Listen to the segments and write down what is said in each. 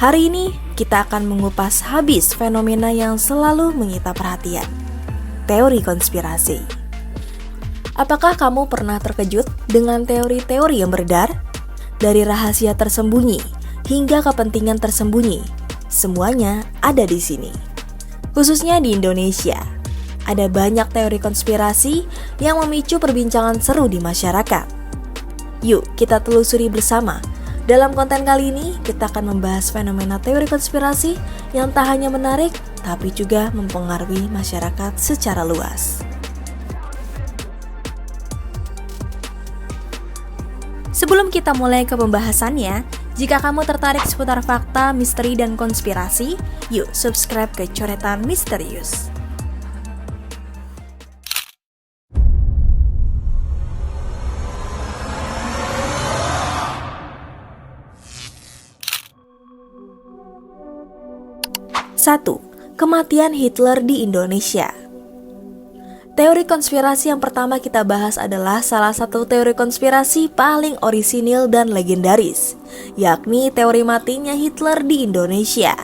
Hari ini kita akan mengupas habis fenomena yang selalu menyita perhatian, teori konspirasi. Apakah kamu pernah terkejut dengan teori-teori yang beredar? Dari rahasia tersembunyi hingga kepentingan tersembunyi, semuanya ada di sini. Khususnya di Indonesia, ada banyak teori konspirasi yang memicu perbincangan seru di masyarakat. Yuk kita telusuri bersama. Dalam konten kali ini, kita akan membahas fenomena teori konspirasi yang tak hanya menarik, tapi juga mempengaruhi masyarakat secara luas. Sebelum kita mulai ke pembahasannya, jika kamu tertarik seputar fakta, misteri, dan konspirasi, yuk subscribe ke Coretan Misterius. Satu, kematian Hitler di Indonesia. Teori konspirasi yang pertama kita bahas adalah salah satu teori konspirasi paling orisinil dan legendaris, yakni teori matinya Hitler di Indonesia.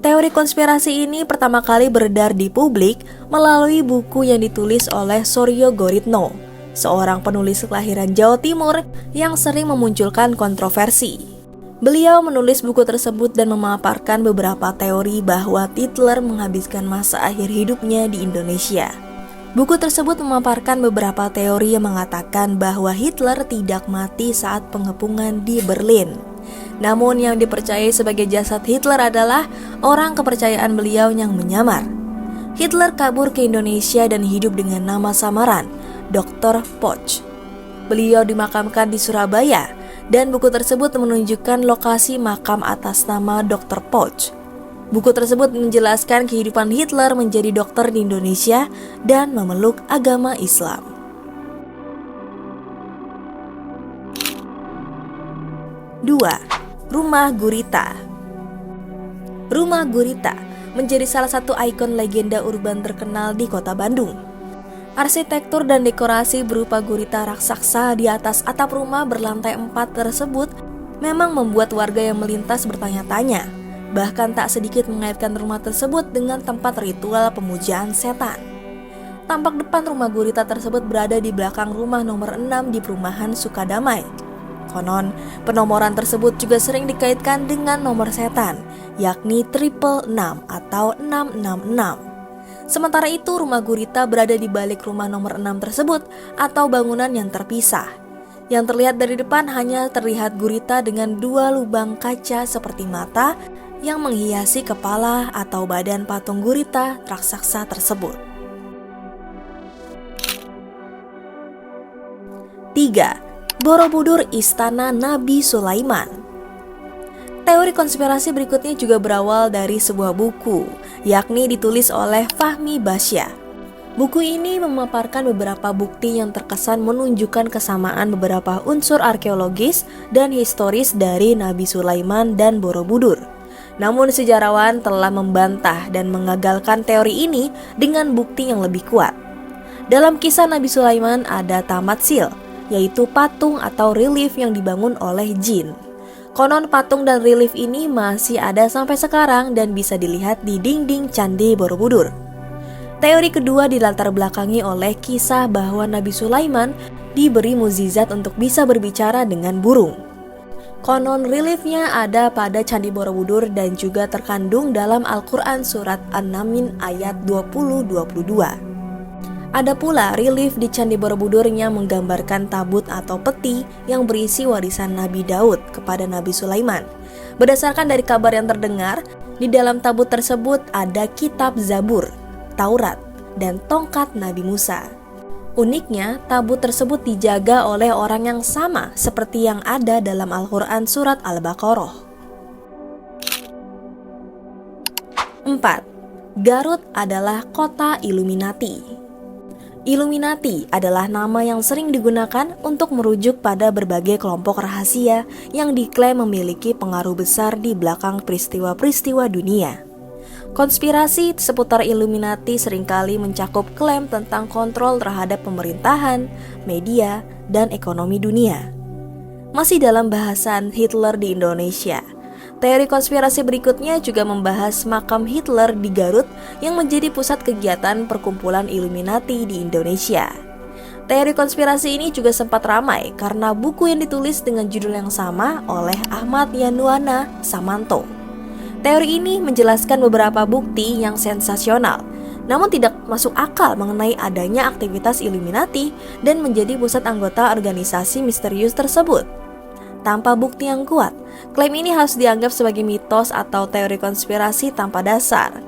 Teori konspirasi ini pertama kali beredar di publik melalui buku yang ditulis oleh Suryo Goritno, seorang penulis kelahiran Jawa Timur yang sering memunculkan kontroversi. Beliau menulis buku tersebut dan memaparkan beberapa teori bahwa Hitler menghabiskan masa akhir hidupnya di Indonesia. Buku tersebut memaparkan beberapa teori yang mengatakan bahwa Hitler tidak mati saat pengepungan di Berlin. Namun yang dipercayai sebagai jasad Hitler adalah orang kepercayaan beliau yang menyamar. Hitler kabur ke Indonesia dan hidup dengan nama samaran, Dr. Poch. Beliau dimakamkan di Surabaya, dan buku tersebut menunjukkan lokasi makam atas nama Dr. Poch. Buku tersebut menjelaskan kehidupan Hitler menjadi dokter di Indonesia dan memeluk agama Islam. 2. Rumah Gurita. Rumah Gurita menjadi salah satu ikon legenda urban terkenal di kota Bandung. Arsitektur dan dekorasi berupa gurita raksasa di atas atap rumah berlantai 4 tersebut memang membuat warga yang melintas bertanya-tanya. Bahkan tak sedikit mengaitkan rumah tersebut dengan tempat ritual pemujaan setan. Tampak depan rumah gurita tersebut berada di belakang rumah nomor 6 di perumahan Sukadamai. Konon, penomoran tersebut juga sering dikaitkan dengan nomor setan, yakni 666 atau 666. Sementara itu, rumah gurita berada di balik rumah nomor 6 tersebut atau bangunan yang terpisah. Yang terlihat dari depan hanya terlihat gurita dengan 2 lubang kaca seperti mata yang menghiasi kepala atau badan patung gurita raksasa tersebut. 3. Borobudur Istana Nabi Sulaiman. Teori konspirasi berikutnya juga berawal dari sebuah buku, yakni ditulis oleh Fahmi Basya. Buku ini memaparkan beberapa bukti yang terkesan menunjukkan kesamaan beberapa unsur arkeologis dan historis dari Nabi Sulaiman dan Borobudur. Namun sejarawan telah membantah dan mengagalkan teori ini dengan bukti yang lebih kuat. Dalam kisah Nabi Sulaiman ada tamatsil, yaitu patung atau relief yang dibangun oleh jin. Konon patung dan relief ini masih ada sampai sekarang dan bisa dilihat di dinding Candi Borobudur. Teori kedua dilatar belakangi oleh kisah bahwa Nabi Sulaiman diberi mukjizat untuk bisa berbicara dengan burung. Konon reliefnya ada pada Candi Borobudur dan juga terkandung dalam Al-Quran surat An-Naml ayat 20-22. Ada pula relief di Candi Borobudur yang menggambarkan tabut atau peti yang berisi warisan Nabi Daud kepada Nabi Sulaiman. Berdasarkan dari kabar yang terdengar, di dalam tabut tersebut ada kitab Zabur, Taurat, dan tongkat Nabi Musa. Uniknya, tabut tersebut dijaga oleh orang yang sama seperti yang ada dalam Al-Quran surat Al-Baqarah. 4. Garut adalah kota Illuminati. Illuminati adalah nama yang sering digunakan untuk merujuk pada berbagai kelompok rahasia yang diklaim memiliki pengaruh besar di belakang peristiwa-peristiwa dunia. Konspirasi seputar Illuminati seringkali mencakup klaim tentang kontrol terhadap pemerintahan, media, dan ekonomi dunia. Masih dalam bahasan Hitler di Indonesia, Teori konspirasi berikutnya juga membahas makam Hitler di Garut yang menjadi pusat kegiatan perkumpulan Illuminati di Indonesia. Teori konspirasi ini juga sempat ramai karena buku yang ditulis dengan judul yang sama oleh Ahmad Yanuana Samanto. Teori ini menjelaskan beberapa bukti yang sensasional, namun tidak masuk akal mengenai adanya aktivitas Illuminati dan menjadi pusat anggota organisasi misterius tersebut. Tanpa bukti yang kuat, klaim ini harus dianggap sebagai mitos atau teori konspirasi tanpa dasar.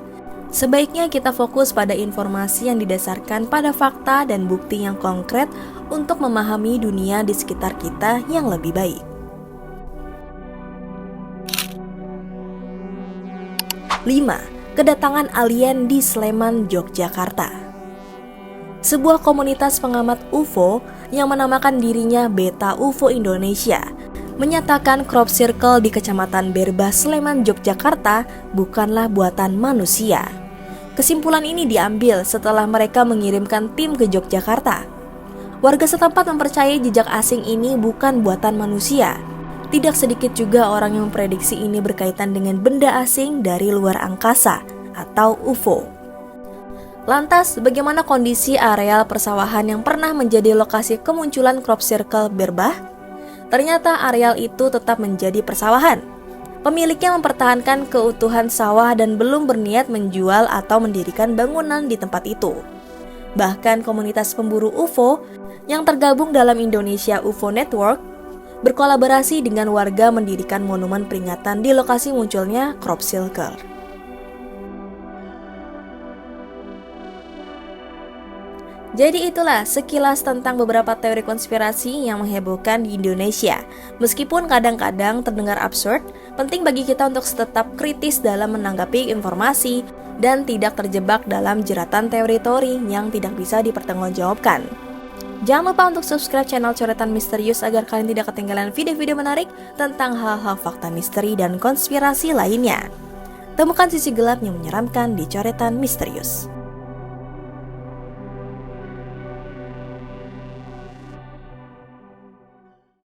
Sebaiknya kita fokus pada informasi yang didasarkan pada fakta dan bukti yang konkret untuk memahami dunia di sekitar kita yang lebih baik. 5. Kedatangan alien di Sleman, Yogyakarta. Sebuah komunitas pengamat UFO yang menamakan dirinya Beta UFO Indonesia menyatakan crop circle di Kecamatan Berbah, Sleman, Yogyakarta bukanlah buatan manusia. Kesimpulan ini diambil setelah mereka mengirimkan tim ke Yogyakarta. Warga setempat mempercayai jejak asing ini bukan buatan manusia. Tidak sedikit juga orang yang memprediksi ini berkaitan dengan benda asing dari luar angkasa atau UFO. Lantas, bagaimana kondisi areal persawahan yang pernah menjadi lokasi kemunculan crop circle Berbah? Ternyata areal itu tetap menjadi persawahan. Pemiliknya mempertahankan keutuhan sawah dan belum berniat menjual atau mendirikan bangunan di tempat itu. Bahkan komunitas pemburu UFO yang tergabung dalam Indonesia UFO Network berkolaborasi dengan warga mendirikan monumen peringatan di lokasi munculnya crop circle. Jadi itulah sekilas tentang beberapa teori konspirasi yang menghebohkan di Indonesia. Meskipun kadang-kadang terdengar absurd, penting bagi kita untuk tetap kritis dalam menanggapi informasi dan tidak terjebak dalam jeratan teori-teori yang tidak bisa dipertanggungjawabkan. Jangan lupa untuk subscribe channel Coretan Misterius agar kalian tidak ketinggalan video-video menarik tentang hal-hal fakta misteri dan konspirasi lainnya. Temukan sisi gelap yang menyeramkan di Coretan Misterius.